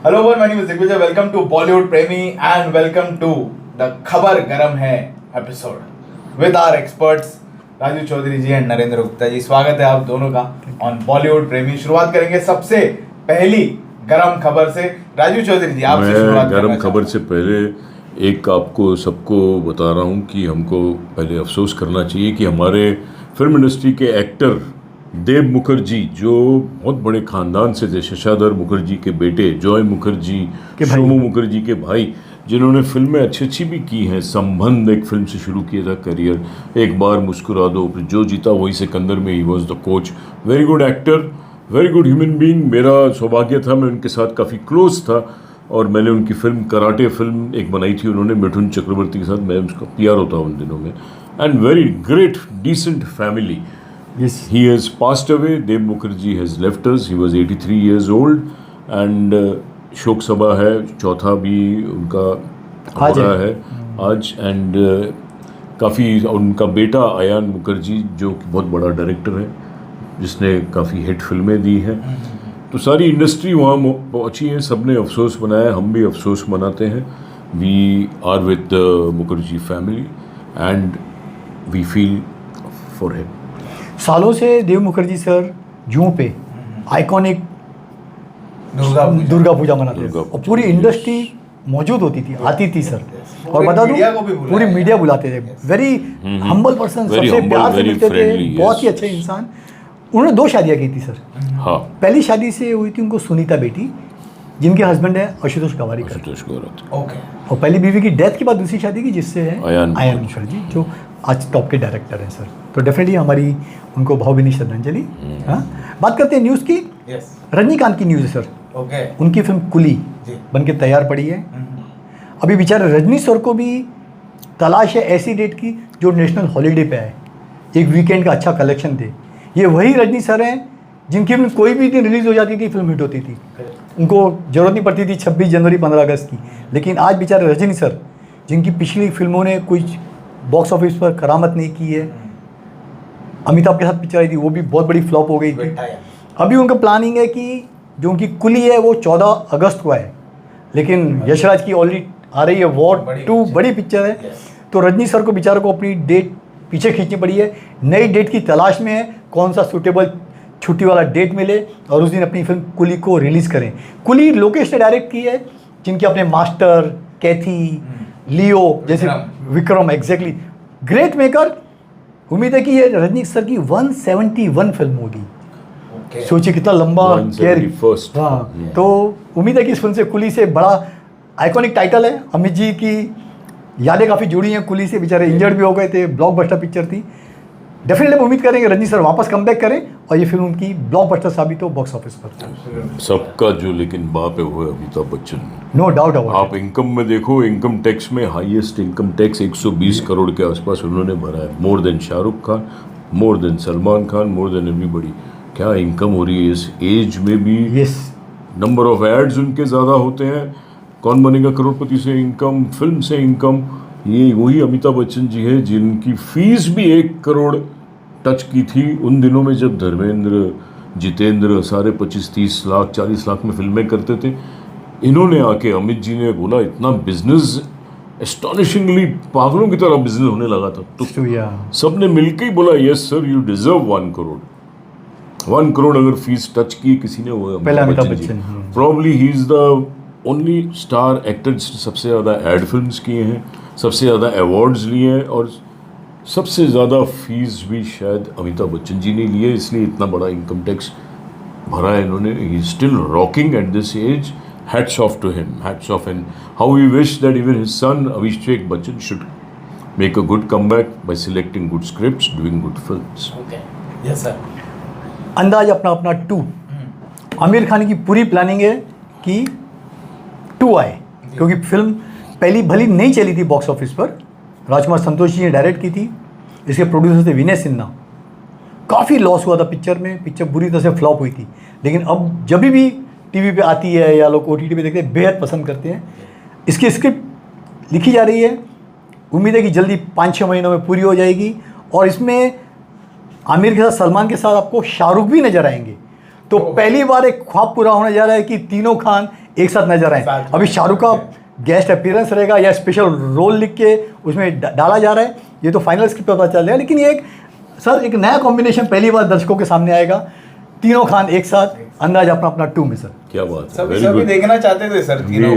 Hello everyone, my name is Digvijay. Welcome to Bollywood Premi and welcome to the खबर गरम है episode with our experts Raju Chaudhary ji and Narendra Gupta ji. स्वागत है आप दोनों का ऑन बॉलीवुड प्रेमी. शुरुआत करेंगे सबसे पहली गरम खबर से. राजू चौधरी जी आपसे शुरुआत. गरम खबर से पहले एक आपको सबको बता रहा हूँ कि हमको पहले अफसोस करना चाहिए कि हमारे फिल्म इंडस्ट्री के एक्टर देव मुखर्जी जो बहुत बड़े ख़ानदान से थे, शशाधर मुखर्जी के बेटे, जॉय मुखर्जी, सोमू मुखर्जी के भाई, जिन्होंने फिल्में अच्छी भी की हैं. संबंध एक फिल्म से शुरू किया था करियर, एक बार मुस्कुरा दो, फिर जो जीता वही सिकंदर में he was the coach. Very good actor, very good human being. मेरा सौभाग्य था, मैं उनके साथ काफ़ी क्लोज था और मैंने उनकी फिल्म कराटे फिल्म एक बनाई थी उन्होंने मिठुन चक्रवर्ती के साथ. मैं उसका पीआर होता उन दिनों में. And very great decent family. Yes. He has passed away. Dev Mukherjee has left us. He was 83 years old. And शोक सभा है, चौथा भी उनका हो रहा है आज. एंड काफ़ी उनका बेटा अयान मुखर्जी जो कि बहुत बड़ा डायरेक्टर है, जिसने काफ़ी हिट फिल्में दी हैं. तो सारी इंडस्ट्री वहाँ पहुँची है, सब ने अफसोस मनाया, हम भी अफसोस मनाते हैं. We are with the Mukherjee family and we feel for him. सालों से देव मुखर्जी सर जूं पे आइकॉनिक दुर्गा पूजा मनाते थे और पूरी इंडस्ट्री मौजूद होती थी, आती थी सर. और बता दूं पूरी मीडिया बुलाते थे. वेरी हम्बल पर्सन, सबसे प्यार से मिलते थे, बहुत ही अच्छे इंसान. उन्होंने 2 शादियां की थी सर. हाँ. पहली शादी से हुई थी उनको सुनीता बेटी, जिनके हस्बैंड है आशुतोष गवारीकर. ओके. और पहली बीवी की डेथ के बाद दूसरी शादी की, जिससे है अयान मुखर्जी जो आज टॉप के डायरेक्टर हैं सर. तो डेफिनेटली हमारी उनको भावभीनी श्रद्धांजलि. हाँ, बात करते हैं न्यूज़ की. रजनीकांत की न्यूज़ है सर. ओके. उनकी फिल्म कुली बन के तैयार पड़ी है. अभी बेचारे रजनी सर को भी तलाश है ऐसी डेट की जो नेशनल हॉलीडे पे आए, एक वीकेंड का अच्छा कलेक्शन दे. ये वही रजनी सर हैं जिनकी फिल्म कोई भी दिन रिलीज़ हो जाती थी, फिल्म हिट होती थी. उनको ज़रूरत नहीं पड़ती थी 26 जनवरी 15 अगस्त की. लेकिन आज बेचारे रजनी सर, जिनकी पिछली फिल्मों ने कुछ बॉक्स ऑफिस पर करामत नहीं की है, अमिताभ के साथ पिक्चर आई थी, वो भी बहुत बड़ी फ्लॉप हो गई थी. अभी उनका प्लानिंग है कि जो उनकी कुली है वो 14 अगस्त को है, लेकिन यशराज की ऑलरेडी आ रही है वॉर 2, बड़ी पिक्चर है. तो रजनी सर को बेचारों को अपनी डेट पीछे खींचनी पड़ी है, नई डेट की तलाश में है, कौन सा सूटेबल छुट्टी वाला डेट मिले और उस दिन अपनी फिल्म कुली को रिलीज़ करें. कुली लोकेश ने डायरेक्ट की है, जिनके अपने मास्टर, कैथी, लियो जैसे विक्रम, एग्जैक्टली ग्रेट मेकर. उम्मीद है कि ये रजनी सर की 171 फिल्म होगी. सोचिए कितना लंबा कैरियर. हाँ, तो उम्मीद है कि इस फिल्म से, कुली से, बड़ा आइकॉनिक टाइटल है. अमित जी की यादें काफ़ी जुड़ी हैं कुली से. बेचारे इंजर्ड भी हो गए थे, ब्लॉकबस्टर पिक्चर थी. डेफिनेटली उम्मीद करेंगे रजनी सर वापस कमबैक करें और ये फिल्म उनकी ब्लॉकबस्टर साबित हो बॉक्स ऑफिस पर. सबका जो लेकिन बाप है वो है Amitabh Bachchan. No doubt about. आप इनकम में देखो, इनकम टैक्स में हाईएस्ट इनकम टैक्स 120 करोड़ के आसपास उन्होंने भरा है. More than Shahrukh Khan, more than Salman Khan, more than everybody. क्या इनकम हो रही है इस एज में भी. यस. नंबर ऑफ एड्स उनके ज़्यादा होते हैं. कौन बनेगा करोड़पति से इनकम, फिल्म से इनकम. ये वही अमिताभ बच्चन जी है जिनकी फीस भी 1 करोड़ टच की थी उन दिनों में, जब धर्मेंद्र, जितेंद्र सारे 25-30 लाख 40 लाख में फिल्में करते थे. इन्होंने आके, अमित जी ने बोला, इतना बिजनेस एस्टॉनिशिंगली पागलों की तरह बिजनेस होने लगा था. तो सब ने मिलकर ही बोला yes sir you deserve 1 crore. 1 crore अगर फीस टच की किसी ने, वो Amitabh Bachchan. Probably he is the only star actor जिसने सबसे ज़्यादा एड फिल्म्स किए हैं, सबसे ज़्यादा अवार्ड्स लिए हैं और सबसे ज़्यादा फीस भी शायद अमिताभ बच्चन जी ने लिए. इसलिए इतना बड़ा इनकम टैक्स भरा है इन्होंने. He still rocking at this age. Hats off to him, hats off. And how we wish that even his son Abhishek Bachchan should make a good comeback by selecting good scripts, doing good films. Okay. Yes sir. Andaz Apna 2. Aamir Khan की पूरी planning है कि 2 आए, क्योंकि film पहली भली नहीं चली थी बॉक्स ऑफिस पर. राजकुमार संतोष जी ने डायरेक्ट की थी, इसके प्रोड्यूसर थे विनय सिन्हा. काफ़ी लॉस हुआ था पिक्चर में, पिक्चर बुरी तरह से फ्लॉप हुई थी. लेकिन अब जब भी टीवी पे आती है या लोग OTT पे देखते हैं, बेहद पसंद करते हैं. इसकी स्क्रिप्ट लिखी जा रही है, उम्मीद है कि जल्दी 5-6 महीनों में पूरी हो जाएगी. और इसमें आमिर के साथ, सलमान के साथ आपको शाहरुख भी नजर आएंगे. तो पहली बार एक ख्वाब पूरा होने जा रहा है कि तीनों खान एक साथ नजर आए। साथ में। अभी शाहरुख का गेस्ट अपीयरेंस रहेगा या स्पेशल रोल लिख के उसमें डाला जा रहा है, ये तो फाइनल स्क्रिप्ट पता चल रहा है, लेकिन ये एक सर एक नया कॉम्बिनेशन पहली बार दर्शकों के सामने आएगा, तीनों खान एक साथ, अंदाज अपना अपना 2 में सर। क्या बात है, सभी वेरी सभी गुड। देखना चाहते थे सर तीनों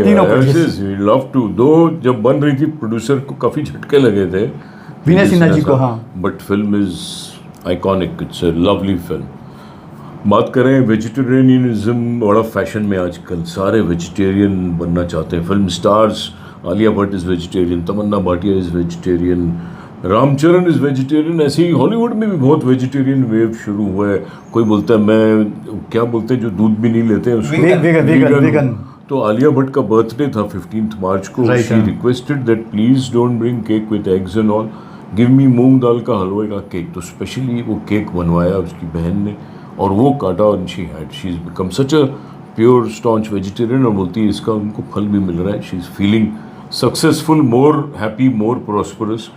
लव टू दो जब बन रही थी, प्रोड्यूसर को काफी झटके लगे थे विनय सिन्हा जी को, हाँ। But film is iconic, it's a lovely film. बात करें वेजिटेरियनिज्म, बड़ा फैशन में आजकल, सारे वेजिटेरियन बनना चाहते हैं। Film stars, Alia Bhatt is vegetarian, Tamannaah Bhatia is vegetarian, Ram Charan is vegetarian. ऐसे ही हॉलीवुड में भी बहुत वेजिटेरियन वेव शुरू हुआ है। कोई बोलता है मैं क्या बोलते हैं जो दूध भी नहीं लेते हैं उसको वेगन। तो आलिया भट्ट का बर्थडे था 15 मार्च को। Right, she requested that please don't bring cake with eggs and all, give me मूंग दाल का हलवे का केक। तो स्पेशली वो केक बनवाया उसकी बहन ने और वो काटा, और she is become such a pure staunch vegetarian, और बोलती है इसका उनको फल भी मिल रहा है। She is feeling successful, more happy, more prosperous.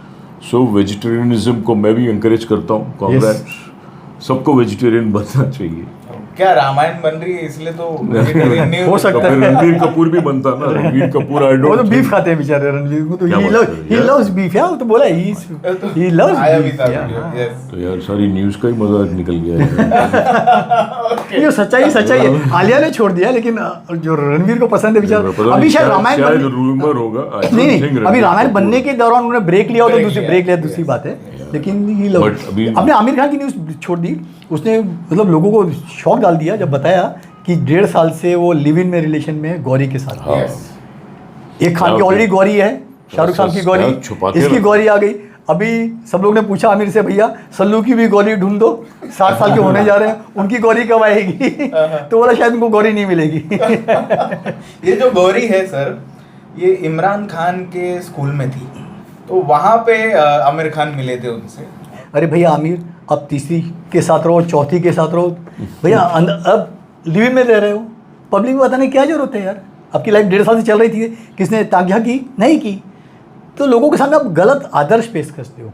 So vegetarianism को मैं भी इंकरेज करता हूँ। कॉन्ग्रेट्स, सबको वेजिटेरियन बनना चाहिए। क्या रामायण बन रही है इसलिए तो vegetarian नहीं हो सकता है। रणबीर कपूर भी बनता ना, रणबीर कपूर आई वो डोंट तो बीफ खाते हैं बेचारे रणवीर को, तो क्या ही बात कर रहे ही हैं? लव्स बीफ यार, वो तो बोला ही लव्स आया भी था बीफ। Video, yes। तो यार सारी न्यूज़ का ही मजा निकल गया है। ये सच्चाई है। आलिया ने छोड़ दिया, लेकिन जो रणवीर को पसंद है बेचारा, अभी शायद रामायण शायद रूमर होगा। I don't नहीं think अभी रणबीर रामायण कपूर- बनने के दौरान उन्होंने ब्रेक लिया हो तो Break ब्रेक लिया लिया, दूसरी yes, बात है, लेकिन ही लव But अभी- अपने आमिर खान की न्यूज़ छोड़ दी। उसने मतलब लोगों को शॉक डाल दिया जब बताया कि 1.5 साल से वो लिव इन में रिलेशन में है गौरी के साथ। हाँ। Yes। एक खान की क्या ऑलरेडी गौरी है, शाहरुख खान की क्या गौरी, छुपाते इसकी रहो। गौरी आ गई। अभी सब लोग ने पूछा आमिर से, भैया सल्लू की भी गौरी ढूंढ दो, 60 साल के होने जा रहे हैं, उनकी गौरी कब आएगी? तो बोला शायद उनको गौरी नहीं मिलेगी। ये जो गौरी है सर, ये इमरान खान के स्कूल में थी, तो वहाँ पे आमिर खान मिले थे उनसे। अरे भैया आमिर, अब तीसरी के साथ रहो, चौथी के साथ रहो भैया, अब लिव इन में रह रहे हो, पब्लिक को बताने की क्या जरूरत है यार? आपकी लाइफ 1.5 साल से चल रही थी, किसने तांग्या की? नहीं की। तो लोगों के सामने आप गलत आदर्श पेश करते हो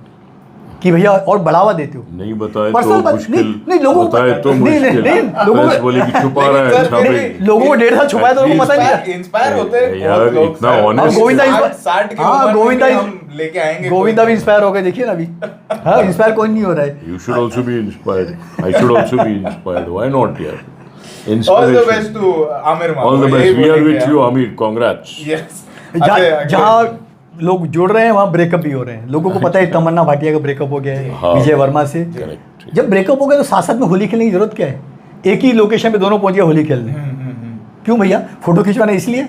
कि भैया, और बढ़ावा देते हो। नहीं बताए Personal तो बात- मुश्किल, नहीं, लोगों को- बताए तो नहीं, मुश्किल। नहीं, लोगों को- प्रेस बोले कि छुपा रहा है, लेकिन सर, छापे। फिर भी लोगों को 1.5 साल छुपाया तो उनको पता नहीं है। इंस्पायर होते हैं यार, बहुत लोग इतना सर। honest- अब गोविंदा 60 की हाँ, उम्र में गोविंदा भी हम लेके आएंगे। गोविंदा भी इंस्पायर हो गए, देखिए ना अभी। हाँ, इंस्पायर कोई नहीं हो रहा है। You should also be inspired. I should also be inspired. Why not, यार? All the Inspiration. Best to Aamir मामू। All the यही best. We are बोलेंगे with हम। you, Amir. Congrats. Yes। जहाँ लोग जुड़ रहे हैं वहाँ ब्रेकअप भी हो रहे हैं। लोगों को पता है तमन्ना भाटिया का ब्रेकअप हो गया है हाँ। विजय वर्मा से। Correct. जब ब्रेकअप हो गया तो साथ साथ में होली खेलने की जरूरत क्या है? एक ही लोकेशन पे दोनों पहुंच गए होली खेलने। क्यों भैया? फोटो खिंचवाना इसलिए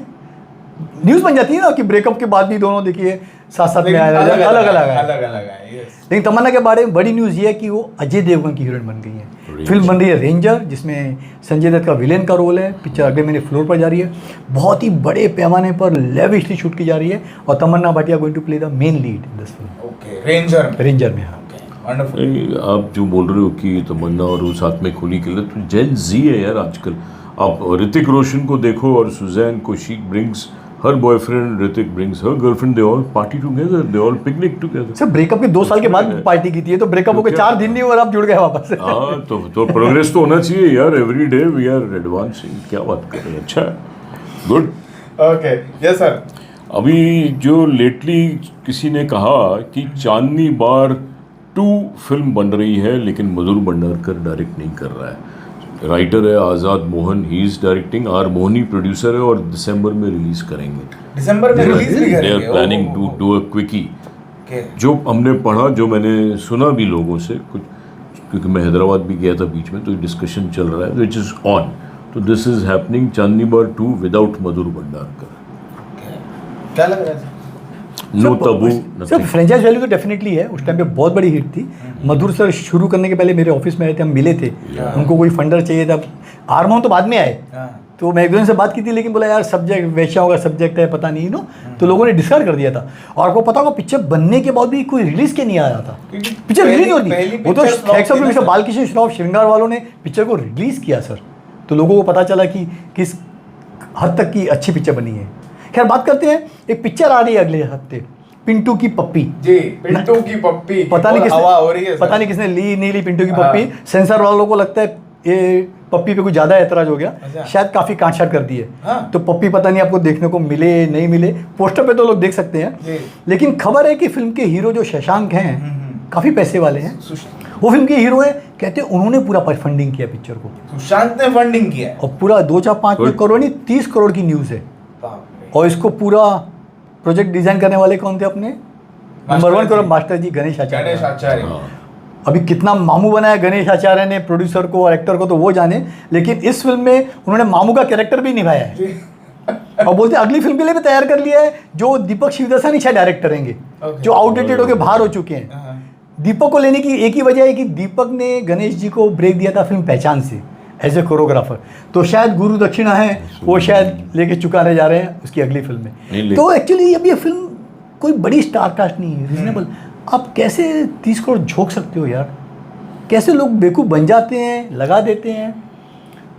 न्यूज़ बन जाती है ना कि ब्रेकअप के बाद भी दोनों देखिए साथ साथ में आए, अलग अलग है। लेकिन तमन्ना के बारे में बड़ी न्यूज़ ये है कि वो अजय देवगन की हीरोइन बन गई है। Ranger। फिल्म बन रही है रेंजर, जिसमें संजय दत्त का विलेन का रोल है। पिक्चर अगले महीने फ्लोर पर जा रही है, बहुत ही बड़े पैमाने पर लेविशली शूट की जा रही है, और Tamannaah Bhatia going to play the main lead in this film okay, Ranger में। हाँ, वंडरफुल। नहीं, आप जो बोल रहे हो कि तमन्ना और वो साथ में खोली के लिए, तो जेन जी है यार आजकल। आप ऋतिक रोशन को देखो और सुजैन को, she brings her boyfriend, Hrithik brings her girlfriend, they all party together, they all picnic together. Sir breakup के 2 साल के बाद पार्टी की थी, तो ब्रेकअप हो गए 4 दिन नहीं हुए और आप जुड़ गए वापस। हाँ, तो प्रोग्रेस तो होना चाहिए यार। Every day we are advancing. क्या बात कर रहे हैं? अच्छा, गुड। Okay, yes sir. अभी जो लेटली किसी ने कहा कि चांदनी बार 2 फिल्म बन रही है, लेकिन मधुर भंडारकर डायरेक्ट नहीं कर रहा है। राइटर है Azad Mohan, he is directing, R Mohini producer है, और दिसंबर में रिलीज करेंगे। दिसंबर में रिलीज भी दे आर करेंगे। Planning to do a quickie. Okay, जो हमने पढ़ा, जो मैंने सुना भी लोगों से कुछ, क्योंकि मैं हैदराबाद भी गया था बीच में, तो डिस्कशन चल रहा है विच इज़ ऑन। तो this is happening Chandni Bar 2 without Madhur Bhandarkar. क्या लग रहा है sir? No Tabu, sir nothing. Franchise value तो डेफिनेटली है, उस टाइम पे बहुत बड़ी हिट थी। मधुर सर शुरू करने के पहले मेरे ऑफिस में आए थे, हम मिले थे, उनको कोई फंडर चाहिए था। आरमोहन तो बाद में आए, हाँ। तो मैं एक दूसरे से बात की थी, लेकिन बोला यार सब्जेक्ट वैश्याओं का सब्जेक्ट है, पता नहीं नो, तो लोगों ने डिस्कार्ड कर दिया था। और आपको पता होगा पिक्चर बनने के बाद भी कोई रिलीज के नहीं आया था, क्योंकि पिक्चर रिलीज पहली होती वो तो picture flop एक्स ऑफ थी ना सर। बालकृष्ण श्रॉफ श्रृंगार वालों ने पिक्चर को रिलीज किया सर, तो लोगों को पता चला कि किस हद तक की अच्छी पिक्चर बनी है। खैर बात करते हैं, एक पिक्चर आ रही है अगले हफ्ते, पिंटू की पप्पी। जी, पिंटू की पप्पी। पता नहीं हवा हो रही है किसने सर। पता नहीं किसने ली नहीं ली पिंटू की हाँ। पप्पी। सेंसर वालों को लगता है ये पप्पी पे कुछ ज़्यादा ऐतराज हो गया, अच्छा। शायद काफ़ी काट-छाट कर दी है। हाँ। तो पप्पी पता नहीं आपको देखने को मिले नहीं मिले, पोस्टर पे तो लोग देख सकते हैं। जी। लेकिन खबर है कि फिल्म के हीरो जो शशांक हैं काफ़ी पैसे वाले हैं, सुशांत वो फिल्म के हीरो हैं, कहते हैं उन्होंने पूरा फंडिंग किया पिक्चर को, ने फंडिंग किया है। और पूरा 2-4-5 Good. करोड़ नहीं 30 करोड़ की न्यूज़ है। बाप रे। और इसको पूरा प्रोजेक्ट डिजाइन करने वाले कौन थे अपने नंबर 1 करो मास्टर जी गणेश आचार्य। गणेश आचार्य। हाँ। अभी कितना मामू बनाया गणेश आचार्य ने प्रोड्यूसर को और एक्टर को तो वो जाने, लेकिन इस फिल्म में उन्होंने मामू का कैरेक्टर भी निभाया है। जी। और बोलते हैं अगली फिल्म के लिए भी तैयार कर लिया है, जो दीपक शिवदसानी शायद डायरेक्ट करेंगे, Okay. जो आउटडेटेड होकर बाहर हो चुके हैं। हाँ। दीपक को लेने की एक ही वजह है कि दीपक ने गणेश जी को ब्रेक दिया था फिल्म पहचान से एज ए कोरियोग्राफर, तो शायद गुरु दक्षिणा है वो शायद लेके चुकाने जा रहे हैं उसकी अगली फिल्म नहीं, में। तो एक्चुअली अब ये फिल्म कोई बड़ी स्टार कास्ट नहीं है, रीजनेबल। आप कैसे 30 करोड़ झोंक सकते हो यार? कैसे लोग बेवकूफ़ बन जाते हैं, लगा देते हैं।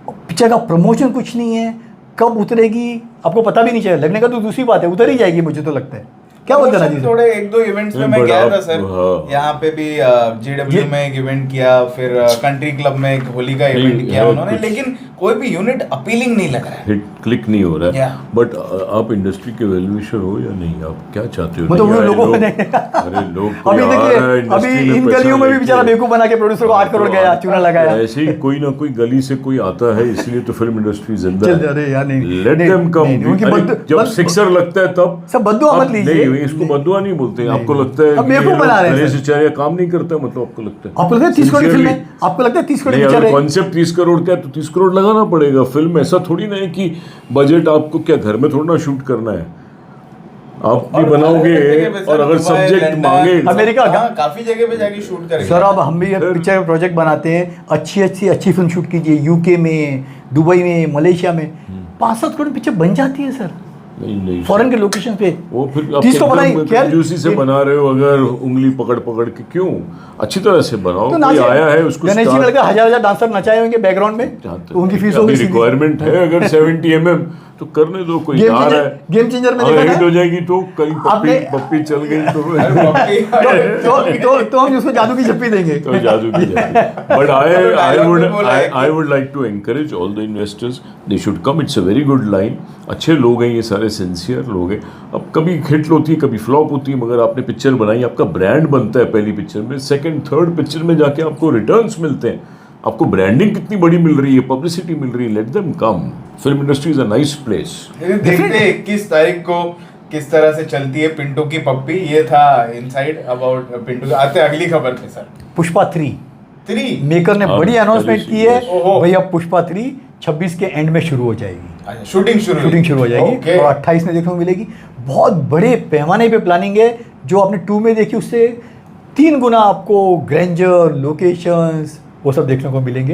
पिक्चर का प्रमोशन कुछ नहीं है, कब उतरेगी आपको पता भी नहीं चलेगा। लगने का तो दूसरी बात है, उतर ही जाएगी मुझे तो लगता है। क्या बोलते हैं राजीव? थोड़े 1-2 इवेंट्स में नहीं, मैं but गया था आप- सर। हाँ। यहाँ पे भी JW में एक इवेंट किया, फिर कंट्री क्लब में एक होली का नहीं, इवेंट किया है उन्होंने, कुछ- लेकिन कोई भी यूनिट अपीलिंग नहीं लग रहा है। हिट क्लिक नहीं हो रहा है। Yeah. बट आप इंडस्ट्री के वैल्यूएशन हो या नहीं, आप क्या चाहते हो? मतलब नहीं उन आए लोगों लोग- ने अरे लोग कोई अभी आ रहा है देखिए, इंडस्ट्री अभी इन पैसा गलियों में भी लेके। बेचारा बेवकूफ़ बना के प्रोड्यूसर को 8 करोड़ गया, चूना लगाया। ऐसे ही कोई ना कोई गली से कोई आता है, इसलिए तो फिल्म इंडस्ट्री जिंदा चल, अरे यार नहीं, लेट नहीं, देम कम। नहीं, उनकी जब सिक्सर लगता है तब सब बद्दुआ मत आप- लीजिए। नहीं, इसको बद्दुआ नहीं बोलते हैं। नहीं, आपको लगता है अब बेवकूफ बना रहे हैं गणेश सर। आचार्य काम नहीं करता, मतलब आपको लगता है? आपको लगता है 30 करोड़ की फिल्म है? Sincerely। आपको लगता है 30 करोड़ की नहीं, पिक्चर अगर है? कॉन्सेप्ट 30 करोड़ का है तो 30 करोड़ लगाना पड़ेगा। फिल्म ऐसा थोड़ी ना है कि बजट आपको क्या घर में थोड़ा ना शूट करना है, आप भी और बनाओगे। अलग-अलग जगह पे सर, और अगर दुबई, सब्जेक्ट लंदन, मांगे अमेरिका का- हाँ, काफी जगह पे जाके शूट करेंगे। सर अब हम भी फिर- पिक्चर प्रोजेक्ट बनाते हैं, अच्छी फिल्म शूट कीजिए, यूके में, दुबई में, मलेशिया में, 5-7 करोड़ पिक्चर बन जाती है सर, नहीं फॉरेन के लोकेशन पे। वो फिर 30 को बनाई क्या? कंजूसी से बना रहे हो, अगर उंगली पकड़ पकड़ के क्यों, अच्छी तरह से बनाओ। तो कोई नाचे आया है उसको गणेश जी start- में लगा 1000 डांसर नचाए होंगे बैकग्राउंड में, तो उनकी फीस होगी सीधी। रिक्वायरमेंट है अगर 70 mm तो करने दो, कोई गेम आ रहा चेंजर, है। गेम चेंजर में अगर देखा हिट था? हो जाएगी तो कहीं पप्पी आपने- पप्पी चल गई तो अरे बाप रे। तो हम उसको जादू की छप्पी देंगे। तो जादू की बट dialogue आई भी बोला है कि- I would like to encourage all the investors, they should come. It's a very good line. अच्छे लोग हैं ये सारे, सिंसियर लोग हैं। अब कभी हिट होती है, कभी फ्लॉप होती है, मगर आपने पिक्चर बनाई, आपका ब्रांड बनता है पहली पिक्चर में, सेकंड थर्ड पिक्चर में जाके आपको रिटर्न्स मिलते हैं। आपको ब्रांडिंग कितनी बड़ी मिल रही है, पब्लिसिटी मिल रही है। Let them come. Film industry is a nice place. लेकिन देखते हैं 21 तारीख को किस तरह से चलती है पिंटू की पप्पी। ये था इनसाइड अबाउट पिंटू। आते हैं अगली खबर पे सर। पुष्पा 3 3 मेकर ने हाँ, बड़ी अनाउंसमेंट की है, ओहो। भैया पुष्पा 3 26 के एंड में शुरू हो जाएगी। अच्छा, शूटिंग शुरू हो जाएगी ओके। और 28 में देखने को मिलेगी। बहुत बड़े पैमाने पे प्लानिंग है, जो आपने 2 में देखी उससे 3 गुना आपको ग्रैंडर, लोकेशंस वो सब देखने को मिलेंगे।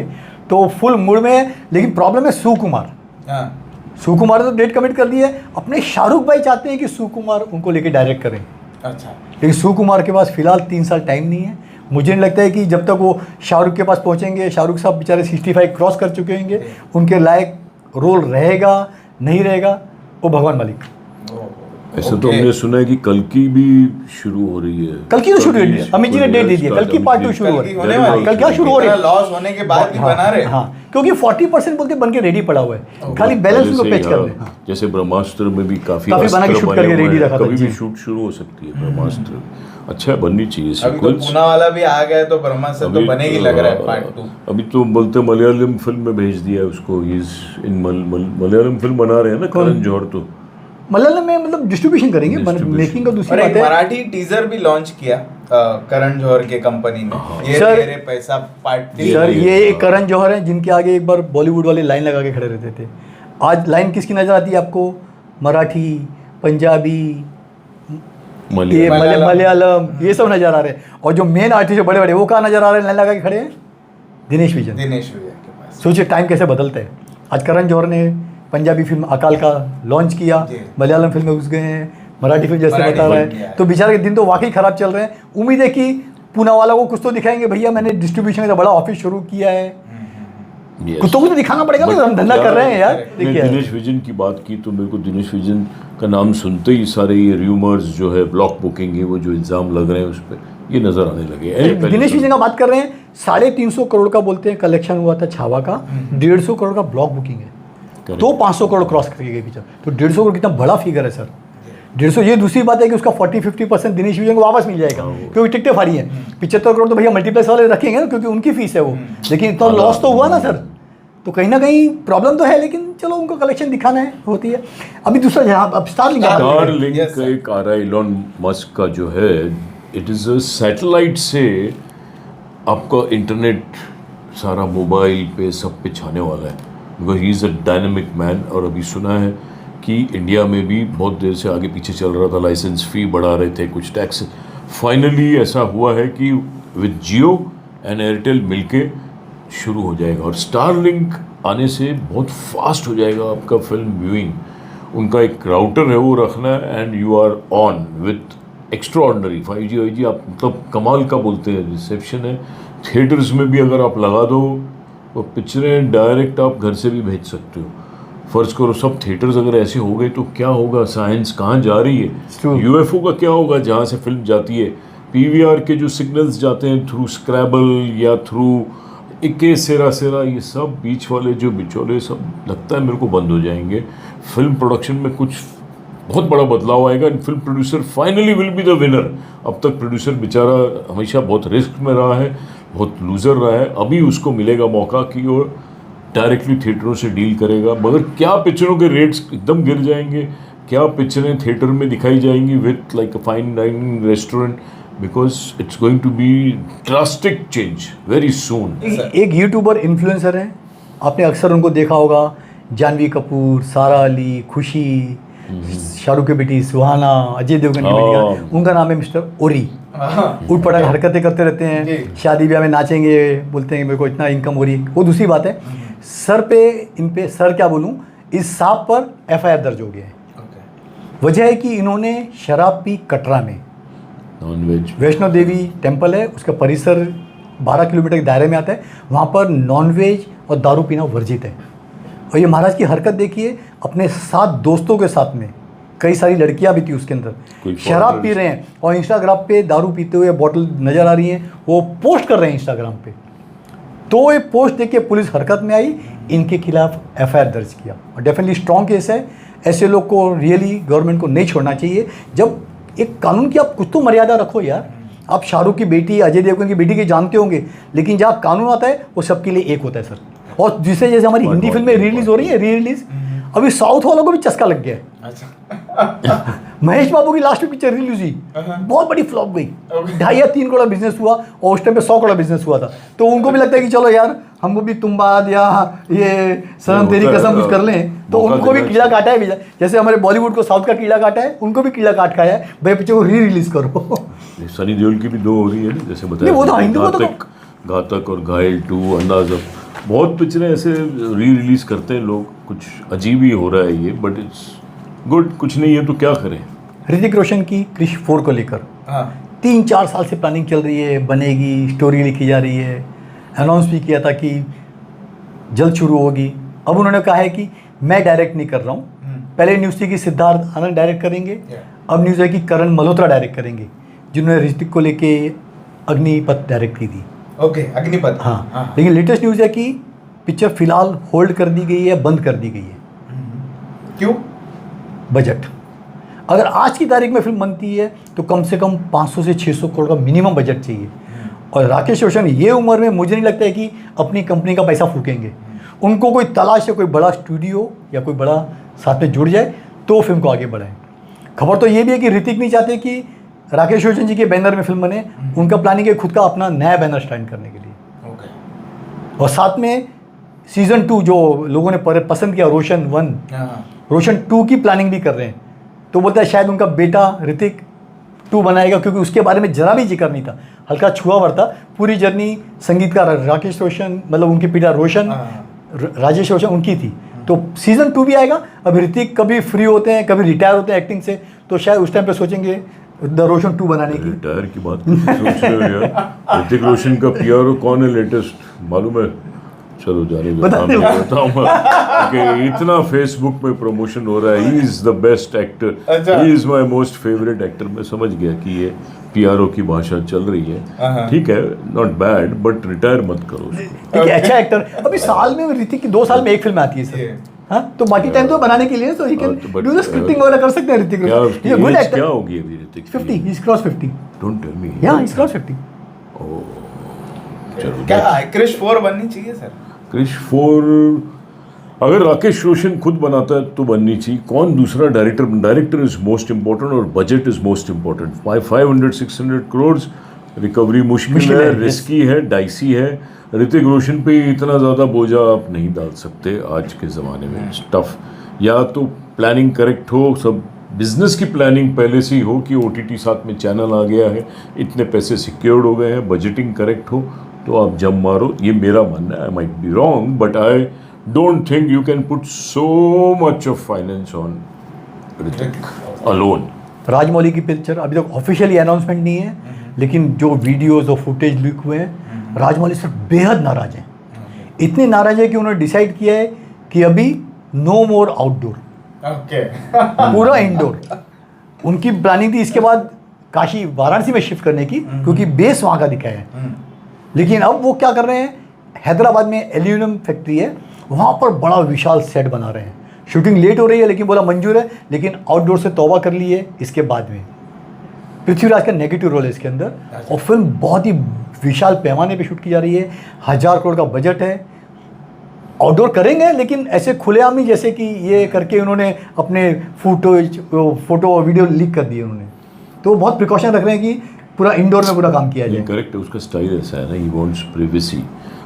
तो फुल मूड में है। लेकिन प्रॉब्लम है सुकुमार। हाँ, सुकुमार ने तो डेट कमिट कर दी है, अपने शाहरुख भाई चाहते हैं कि सुकुमार उनको लेके डायरेक्ट करें, अच्छा। लेकिन सुकुमार के पास फिलहाल 3 साल टाइम नहीं है। मुझे नहीं लगता है कि जब तक वो शाहरुख के पास पहुंचेंगे, शाहरुख साहब बेचारे 65 क्रॉस कर चुके होंगे, उनके लायक रोल रहेगा नहीं रहेगा वो भगवान मालिक। ऐसा तो ओके। हमने सुना है कि कल की भी शुरू हो रही है। कल की तो शुरू हो रही है, अमित जी ने डेट दे दी है, कल की पार्ट 2 शुरू हो कल रही की है। होने वाली कल क्या शुरू हो रही है? लॉस होने के बाद भी बना रहे। हाँ, क्योंकि 40% बोलते बन के रेडी पड़ा हुआ है, खाली बैलेंस उनको पैच कर दे। जैसे ब्रह्मास्त्र में भी काफी काफी बना के अस्त्र shoot बने करके हुए ready हैं। रखा था, कभी भी जी। शूट शुरू हो सकती है ब्रह्मास्त्र। अच्छा है, बननी चाहिए अभी तो sequence। पूना वाला भी आ गया, तो ब्रह्मास्त्र तो अभी बनेगी लग रहा है पार्ट 2। अभी तो बोलते मलयालम फिल्म में भेज दिया है उसको। इज इन मलयालम फिल्म बना रहे हैं ना करण जौहर। तो मलयालम में मतलब डिस्ट्रीब्यूशन करेंगे, Distribution। मेकिंग का दूसरी और बात एक है। मराठी टीजर भी लॉन्च किया करण जौहर के कंपनी ने, ये सर- मेरे पैसा पार्ट 3। सर ये एक करण जौहर हैं जिनके आगे एक बार बॉलीवुड वाले लाइन लगा के खड़े रहते थे। आज लाइन किसकी नजर आती है आपको? मराठी, पंजाबी, ये मलयालम, ये सब नजर आ रहे हैं। और जो मेन आर्टिस्ट बड़े बड़े वो कहाँ नजर आ रहे हैं लाइन लगा के खड़े हैं? दिनेश विजन। दिनेश भैया के पास। सोचिए टाइम कैसे बदलते हैं। आज करण जौहर ने पंजाबी फिल्म अकाल का लॉन्च किया, जी। मलयालम फिल्म में घुस गए हैं, मराठी फिल्म जैसे मराठी बता रहा फिल्म किया है। है। तो बेचारे के दिन तो वाकई खराब चल रहे हैं। उम्मीद है कि पूना वाला को कुछ तो दिखाएंगे, भैया मैंने डिस्ट्रीब्यूशन का बड़ा ऑफिस शुरू किया है। Yes. कुछ तो कुछ तो दिखाना पड़ेगा ना, हम धंधा कर रहे हैं यार। Correct. मैंने देखिए दिनेश विजन की बात की तो मेरे को दिनेश विजन का नाम सुनते ही सारे ये र्यूमर्स जो है, ब्लॉक बुकिंग है, वो जो इल्ज़ाम लग रहे हैं उस पर, ये नज़र आने लगे हैं। पहले दिनेश तो- विजन का बात कर रहे हैं, 350 करोड़ का बोलते हैं कलेक्शन हुआ था छावा का, 150 करोड़ का ब्लॉक बुकिंग है, तो 500 करोड़ क्रॉस करके गई पिक्चर। तो 150 करोड़ कितना बड़ा फिगर है सर, 150। ये दूसरी बात है कि उसका 40-50% दिनेश विजय को वापस मिल जाएगा, क्योंकि टिकटें फाड़ी हैं। 75 करोड़ तो भैया मल्टीप्लेक्स वाले रखेंगे ना, क्योंकि उनकी फीस है वो, लेकिन इतना लॉस तो हुआ ना सर, तो कहीं ना कहीं प्रॉब्लम तो है, लेकिन चलो उनको कलेक्शन दिखाना है, होती है। अभी दूसरा जहाँ अब स्टारलिंक का एक आ रहा है इलॉन मस्क का जो है, इट इज़ अ सैटेलाइट से आपका इंटरनेट सारा मोबाइल पे सब पे छाने वाला है, because he is a dynamic man. और अभी सुना है कि इंडिया में भी बहुत देर से आगे पीछे चल रहा था, लाइसेंस फ़ी बढ़ा रहे थे, कुछ टैक्स, फाइनली ऐसा हुआ है कि विद जियो एंड एयरटेल मिलके शुरू हो जाएगा, और स्टारलिंक आने से बहुत फास्ट हो जाएगा आपका फिल्म व्यूइंग। उनका एक राउटर है वो रखना है, and you are on with extraordinary 5G 5G, आप मतलब कमाल का बोलते हैं रिसेप्शन है। थिएटर्स में भी अगर आप लगा दो तो पिक्चरें डायरेक्ट आप घर से भी भेज सकते हो। फर्ज करो सब थिएटर्स अगर ऐसे हो गए तो क्या होगा, साइंस कहाँ जा रही है, UFO का क्या होगा जहाँ से फिल्म जाती है, PVR के जो सिग्नल्स जाते हैं थ्रू स्क्रैबल या थ्रू इक्के सेरा ये सब बीच वाले जो बिचौले सब लगता है मेरे को बंद हो जाएंगे। फिल्म प्रोडक्शन में कुछ बहुत बड़ा बदलाव आएगा, and film producer finally will be the winner. अब तक प्रोड्यूसर बेचारा हमेशा बहुत रिस्क में रहा है, बहुत लूज़र रहा है, अभी उसको मिलेगा मौका कि वो डायरेक्टली थिएटरों से डील करेगा। मगर क्या पिक्चरों के रेट्स एकदम गिर जाएंगे, क्या पिक्चरें थिएटर में दिखाई जाएंगी with like a fine dining restaurant, because it's going to be drastic change very soon. एक यूट्यूबर इन्फ्लुएंसर है, आपने अक्सर उनको देखा होगा, जानवी कपूर, सारा अली, खुशी, शाहरुख की बेटी सुहाना, अजय देवगन की बेटी, उनका नाम है मिस्टर ओरी। उठ पटाख हरकतें करते रहते हैं, शादी ब्याह में नाचेंगे, बोलते हैं मेरे को इतना इनकम हो रही है, वो दूसरी बात है। सर पे, इन पे सर क्या बोलूँ, इस साहब पर FIR दर्ज हो गया है। वजह है कि इन्होंने शराब पी कटरा में, नॉनवेज, वैष्णो देवी टेम्पल है, उसका परिसर 12 किलोमीटर के दायरे में आता है, वहाँ पर नॉनवेज और दारू पीना वर्जित है। और ये महाराज की हरकत देखिए, अपने 7 दोस्तों के साथ में, कई सारी लड़कियां भी थी उसके अंदर, शराब पी रहे हैं और इंस्टाग्राम पे दारू पीते हुए बॉटल नज़र आ रही है, वो पोस्ट कर रहे हैं इंस्टाग्राम पे। तो ये पोस्ट देख के पुलिस हरकत में आई, इनके खिलाफ FIR दर्ज किया, और डेफिनेटली स्ट्रॉन्ग केस है। ऐसे लोग को रियली गवर्नमेंट को नहीं छोड़ना चाहिए। जब एक कानून की आप कुछ तो मर्यादा रखो यार। आप शाहरुख की बेटी, अजय देवगन की बेटी के जानते होंगे, लेकिन जहाँ कानून आता है वो सबके लिए एक होता है सर। और जिससे जैसे हमारी हिंदी फिल्में रिलीज हो रही है, री रिलीज, अभी साउथ वालों को भी चस्का लग गया है। महेश बाबू की लास्ट पिक्चर रिलीज हुई, बहुत बड़ी फ्लॉप गई, 2.5 या 3 करोड़ बिजनेस हुआ, और उस टाइम पे 100 करोड़ बिजनेस हुआ था। तो उनको भी लगता है कि चलो यार हमको भी तुम बाद या ये सनम तेरी कसम कुछ कर लें, तो उनको भी कीड़ा काटा है भैया। जैसे हमारे बॉलीवुड को साउथ का कीड़ा काटा है, उनको भी कीड़ा काट खाया है, भाई पिक्चर को री रिलीज करो। सनी देओल की भी 2 हो रही है ना, जैसे बताया, वो तो हिंदू को तो घातक और घायल 2, अंदाज़। बहुत पिक्चरें ऐसे री रिलीज करते हैं लोग, कुछ अजीब ही हो रहा है ये, बट इट्स गुड। कुछ नहीं है तो क्या करें। ऋतिक रोशन की क्रिश 4 को लेकर 3-4 साल से प्लानिंग चल रही है, बनेगी, स्टोरी लिखी जा रही है, अनाउंस भी किया था कि जल्द शुरू होगी। अब उन्होंने कहा है कि मैं डायरेक्ट नहीं कर रहा हूँ। पहले न्यूज़ थी कि सिद्धार्थ आनंद डायरेक्ट करेंगे, अब न्यूज़ है कि करण मल्होत्रा डायरेक्ट करेंगे, जिन्होंने ऋतिक को लेके अग्निपथ डायरेक्ट की थी। ओके, अग्निपथ। हाँ, लेकिन लेटेस्ट न्यूज़ है कि पिक्चर फिलहाल होल्ड कर दी गई है, बंद कर दी गई है। क्यों? बजट। अगर आज की तारीख में फिल्म बनती है तो कम से कम 500 से 600 करोड़ का मिनिमम बजट चाहिए, और राकेश रोशन ये उम्र में मुझे नहीं लगता है कि अपनी कंपनी का पैसा फूकेंगे। उनको कोई तलाश है, कोई बड़ा स्टूडियो या कोई बड़ा साथ में जुड़ जाए तो फिल्म को आगे बढ़ाएं। खबर तो ये भी है कि ऋतिक नहीं चाहते कि राकेश रोशन जी के बैनर में फिल्म बने, उनका प्लानिंग है खुद का अपना नया बैनर स्टार्ट करने के लिए। और साथ में सीज़न 2 जो लोगों ने पसंद किया, रोशन 1, रोशन 2 की प्लानिंग भी कर रहे हैं। तो बोलता है शायद उनका बेटा ऋतिक 2 बनाएगा, क्योंकि उसके बारे में जरा भी जिक्र नहीं था, हल्का छुआवर था। पूरी जर्नी संगीतकार राकेश रोशन, मतलब उनके पिता रोशन, राजेश रोशन उनकी थी। तो सीज़न 2 भी आएगा। अब ऋतिक कभी फ्री होते हैं, कभी रिटायर होते हैं एक्टिंग से, तो शायद उस टाइम पे सोचेंगे द रोशन 2 बनाने की। रिटायर की बात सोच रहे हो यार। ऋतिक रोशन का PR कौन है लेटेस्ट मालूम है? चलो जाने दो, बता हाँ, दो। मैं बताऊंगा कि इतना फेसबुक में प्रमोशन हो रहा है, he is the best actor, अच्छा। He is my most favourite actor. मैं समझ गया कि ये पीआरओ की भाषा चल रही है, ठीक है, नॉट बैड, बट रिटायर मत करो। ठीक है, अच्छा एक्टर। अभी साल में ऋतिक की 2 साल में एक फिल्म आती है सर। Yeah. हाँ, तो बाकी टाइम तो बनाने के लिए तो ही कैन हाँ, तो but, डू द स्क्रिप्टिंग वगैरह कर सकते हैं ऋतिक क्या रोशन। उसकी ये गुड age एक्टर। क्या होगी अभी ऋतिक की? 50, he is cross 50। Don't tell me. Yeah he is cross 50। चलो, क्या क्रिश 4 बननी चाहिए सर? क्रिश 4 अगर राकेश रोशन खुद बनाता है तो बननी चाहिए। कौन दूसरा डायरेक्टर इज मोस्ट इम्पोर्टेंट और budget is most important. 500-600 crore recovery मुश्किल है, रिस्की है, डाइसी है। ऋतिक रोशन पे इतना ज़्यादा बोझा आप नहीं डाल सकते आज के ज़माने में, टफ। या तो प्लानिंग करेक्ट हो, सब बिजनेस की प्लानिंग पहले से ही हो कि ओटीटी साथ में चैनल आ गया है, इतने पैसे सिक्योर्ड हो गए हैं, बजटिंग करेक्ट हो तो आप जम मारो। ये मेरा मानना है, I might be wrong, but I don't think you can put so much of finance on Hrithik alone. Rajamouli की पिक्चर अभी तक ऑफिशियली अनाउंसमेंट नहीं है, लेकिन जो वीडियोस और फुटेज लीक हुए हैं, राजमौली सर बेहद नाराज हैं। इतने नाराज है कि उन्होंने डिसाइड किया है कि अभी नो मोर आउटडोर, ओके। पूरा इंडोर। उनकी प्लानिंग थी इसके बाद काशी वाराणसी में शिफ्ट करने की, क्योंकि बेस वहाँ का दिखा है। लेकिन अब वो क्या कर रहे हैं, हैदराबाद में एल्यूमिनियम फैक्ट्री है, वहाँ पर बड़ा विशाल सेट बना रहे हैं। शूटिंग लेट हो रही है, लेकिन बोला मंजूर है, लेकिन आउटडोर से तौबा कर ली है। इसके बाद में पृथ्वीराज का नेगेटिव रोल है इसके अंदर, और फिल्म बहुत ही विशाल पैमाने पे शूट की जा रही है। 1000 करोड़ का बजट है। आउटडोर करेंगे, लेकिन ऐसे खुलेआम ही, जैसे कि ये करके उन्होंने अपने फोटो और वीडियो लीक कर दिए उन्होंने। तो बहुत प्रिकॉशन रख रहे हैं कि पूरा इंडोर में पूरा काम किया जाए। करेक्ट है, उसका स्टाइल ऐसा है ना, he wants privacy.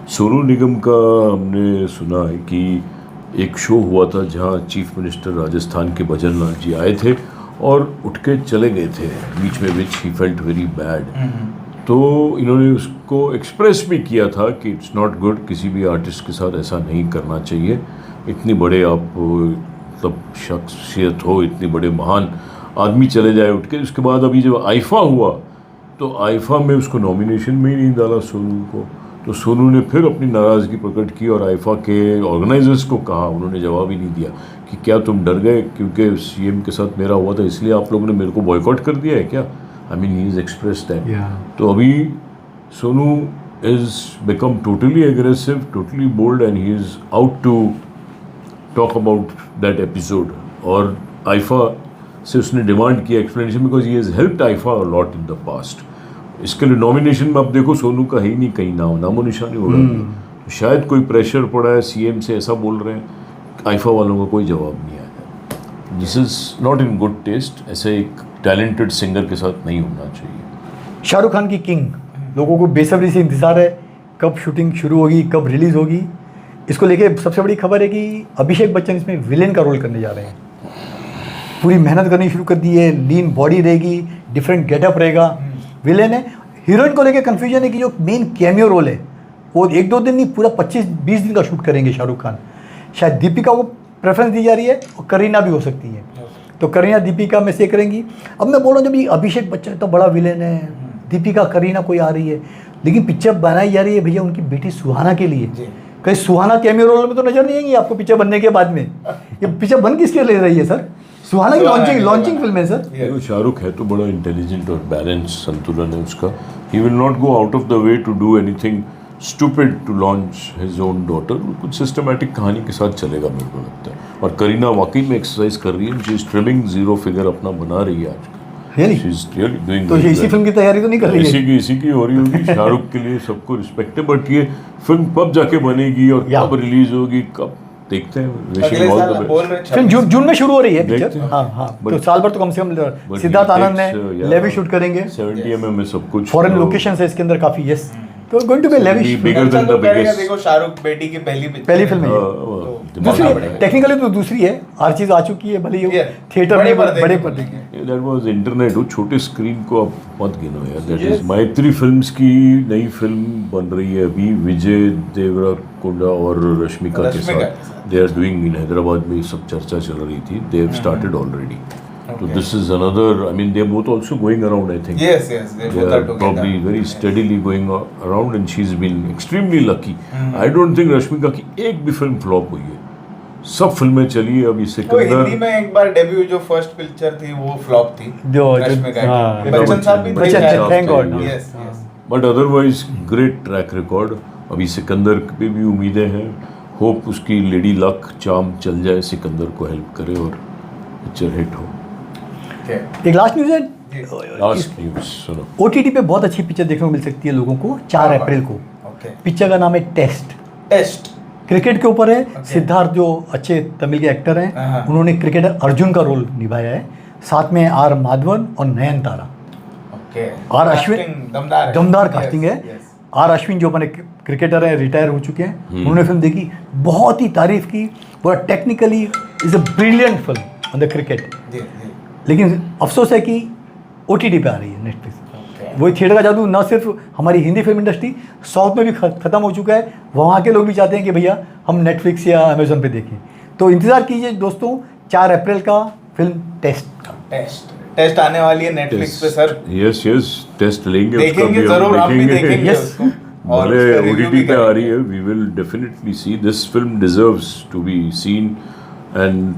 Sonu Nigam का हमने सुना है कि एक शो हुआ था जहाँ चीफ मिनिस्टर राजस्थान के भजनलाल जी आए थे और उठ के चले गए थे बीच में, विच ही फेल्ट वेरी बैड। तो इन्होंने उसको एक्सप्रेस भी किया था कि इट्स नॉट गुड, किसी भी आर्टिस्ट के साथ ऐसा नहीं करना चाहिए। इतनी बड़े आप मतलब शख्सियत हो, इतने बड़े महान आदमी चले जाए उठ के। उसके बाद अभी जब आईफा हुआ तो आईफा में उसको नॉमिनेशन में ही नहीं डाला सोनू को। तो सोनू ने फिर अपनी नाराज़गी प्रकट की और आईफा के ऑर्गेनाइजर्स को कहा, उन्होंने जवाब ही नहीं दिया कि क्या तुम डर गए क्योंकि सीएम के साथ मेरा हुआ था इसलिए आप लोगों ने मेरे को बॉयकॉट कर दिया है क्या? I mean he is express that. तो अभी Sonu is become totally aggressive, totally bold, and he is out to talk about that episode. और आईफा से उसने डिमांड किया explanation, because he has helped IIFA a lot in the past. इसके लिए nomination में अब देखो सोनू का ही नहीं, कहीं नामो निशानी हो रहा है। शायद कोई प्रेशर पड़ा है सीएम से, ऐसा बोल रहे हैं। आईफा वालों का कोई जवाब नहीं आया। This is not in good taste. ऐसे एक टैलेंटेड सिंगर के साथ नहीं होना चाहिए। शाहरुख खान की किंग, लोगों को बेसब्री से इंतजार है कब शूटिंग शुरू होगी, कब रिलीज़ होगी। इसको लेके सबसे बड़ी खबर है कि अभिषेक बच्चन इसमें विलेन का रोल करने जा रहे हैं। पूरी मेहनत करनी शुरू कर दी है, लीन बॉडी रहेगी, डिफरेंट गेटअप रहेगा, विलेन है। हीरोइन को लेके कन्फ्यूजन है कि जो मेन कैमियो रोल है वो 1-2 दिन नहीं, पूरा 25-20 दिन का शूट करेंगे शाहरुख खान। शायद दीपिका को प्रेफरेंस दी जा रही है और करीना भी हो सकती है, तो करीना दीपिका में से करेंगी। अब मैं बोल रहा हूँ जब ये अभिषेक बच्चन तो बड़ा विलेन है, दीपिका करीना कोई आ रही है, लेकिन पिक्चर बनाई जा रही है भैया उनकी बेटी सुहाना के लिए। कहीं सुहाना कैमियो रोल में तो नजर नहीं आएंगी आपको पिक्चर बनने के बाद में। ये पिक्चर बन किसके ले रही है सर? सुहाना की लॉन्चिंग फिल्म है सर। देखो शाहरुख है तो बड़ा इंटेलिजेंट और बैलेंस संतुलन है उसका। He will not go out of the way to do anything stupid to launch his own daughter. कुछ सिस्टमैटिक कहानी के साथ चलेगा मेरे को लगता है। और करीना वाकई में एक्सरसाइज कर रही है, शी इज ट्रिमिंग 0 फिगर अपना बना रही है आजकल। Really? She is really doing. तो इसी फिल्म की तैयारी तो नहीं कर रही है? इसी की हो रही होगी। शाहरुख के लिए सबको रिस्पेक्ट है, बट ये फिल्म कब जाके बनेगी और कब रिलीज होगी, कब देखते हैं। फिल्म जून में शुरू हो रही है पिक्चर। हाँ हाँ, तो साल भर तो कम से कम सिद्धार्थ आनंद ने लेवी शूट करेंगे। 70 mm में सब कुछ फॉरेन लोकेशन है इसके अंदर काफी। यस, तो going to be lavish. Bigger than the biggest. देखो शाहरुख बेटी की पहली फिल्म है। दूसरी टेक्निकली तो दूसरी है, हर चीज आ चुकी है, भले ही थिएटर में बड़े पर्दे की। That was internet. वो छोटे स्क्रीन को आप मत गिनो यार। दैट इज मैत्री फिल्म्स की नई फिल्म बन रही है अभी, विजय देवरकोंडा और रश्मिका के साथ। They are doing in Hyderabad में, सब चर्चा चल रही थी। They have started already. So this is another. I mean, they're both also going around. I think. Yes, yes, they They both are are together. probably very steadily going around, and she's been extremely lucky. I don't think Rashmika की एक भी film flop हुई है. सब फिल्में चली है. अभी वो सिकंदर. हिंदी में एक बार डेब्यू जो फर्स्ट पिक्चर थी वो फ्लॉप थी. जो- रश्मिका हाँ। की. बच्चन साहब भी थे बच्चन, शायद. thank God. Yes, yes. But otherwise great track record. अभी सिकंदर पे भी उम्मीदें हैं. होप उसकी लेडी लक चार्म चल जाए, सिकंदर को हेल्प करे और पिक्चर हिट हो. Okay. एक लास्ट न्यूज़ है. लास्ट न्यूज सुनो. OTT पे बहुत अच्छी पिक्चर देखने को मिल सकती है लोगों को 4 अप्रैल को. Okay. पिक्चर का नाम है टेस्ट. टेस्ट. क्रिकेट के ऊपर है. सिद्धार्थ जो अच्छे तमिल के एक्टर हैं, हाँ। उन्होंने क्रिकेटर अर्जुन का रोल निभाया है. साथ में आर माधवन और Nayanthara. Okay. R Ashwin Casting दमदार है. दमदार Yes, कास्टिंग है. yes. आर अश्विन जो अपने क्रिकेटर हैं, रिटायर हो चुके हैं, उन्होंने फिल्म देखी, बहुत ही तारीफ की. पूरा technically is a brilliant film on the cricket. जी, जी. लेकिन अफसोस है कि OTT पे आ रही है, नेटफ्लिक्स. Okay. वही थिएटर का जादू ना सिर्फ हमारी हिंदी फिल्म इंडस्ट्री, साउथ में भी खत्म हो चुका है. वहाँ के लोग भी चाहते हैं कि भैया हम नेटफ्लिक्स या अमेजोन पे देखें. तो इंतज़ार कीजिए दोस्तों 4 अप्रैल का फिल्म टेस्ट का. टेस्ट आने वाली है नेटफ्लिक्स पे सर. यस यस टेस्ट लेंगे. उसका देखेंगे भी जरूर, हम भी देखेंगे Yes. उसको. और हमारे उसका review OTT भी पे आ करेंगे. रही है. We will definitely see. This film deserves to be seen and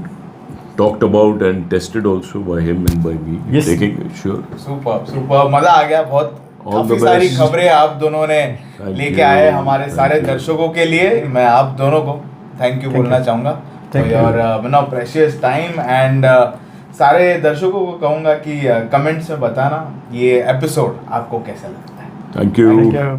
talked about and tested also by him and by me. Yes. देखेंगे श्योर. सुपर सुपर, मजा आ गया बहुत. All काफी the सारी best. खबरें आप दोनों ने Thank लेके you. आए हमारे सारे Thank you. दर्शकों के लिए. मैं आप दोनों को थैंक यू बोलना चाहूंगा Thank you. और नो प्रेशियस टाइम. एंड सारे दर्शकों को कहूंगा कि कमेंट्स में बताना ये एपिसोड आपको कैसा लगता है. Thank you. Thank you.